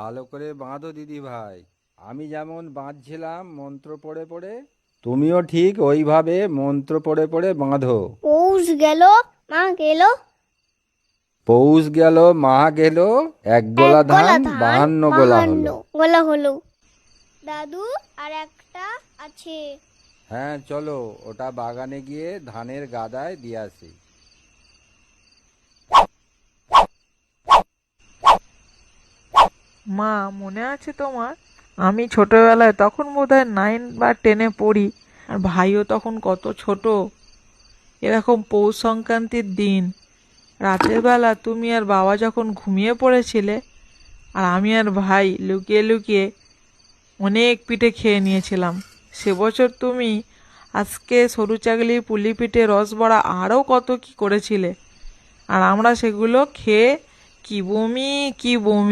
ভালো করে বাঁধো দিদি ভাই। আমি যেমন বাঁধছিলাম মন্ত্র পড়ে পড়ে, তুমিও ঠিক ওইভাবে মন্ত্র পড়ে পড়ে বাঁধো। পৌষ গেল, মা গেল, পৌষ গেল মাহ গেল, এক এক গোলা গোলা ধান ধান 52 গোলা 52 হলো। গোলা হলো। দাদু, আর একটা আছে। হ্যাঁ চলো, ওটা বাগানে গিয়ে ধানের গাদায় দিয়ে আসি। মা, মনে আছে তোমার? আমি ছোটবেলায় তখন বোধহয় 9 বা 10-এ পড়ি, আর ভাইও তখন কত ছোট। এরকম পৌষ সংক্রান্তির দিন রাতের বেলা তুমি আর বাবা যখন ঘুমিয়ে পড়েছিলে, আর আমি আর ভাই লুকিয়ে লুকিয়ে অনেক পিঠে খেয়ে নিয়েছিলাম। সে বছর তুমি আজকে সরু চাগলি, পুলি পিঠে, রসবড়া আরও কত কি করেছিলে, আর আমরা সেগুলো খেয়ে কি বমি কি বমি।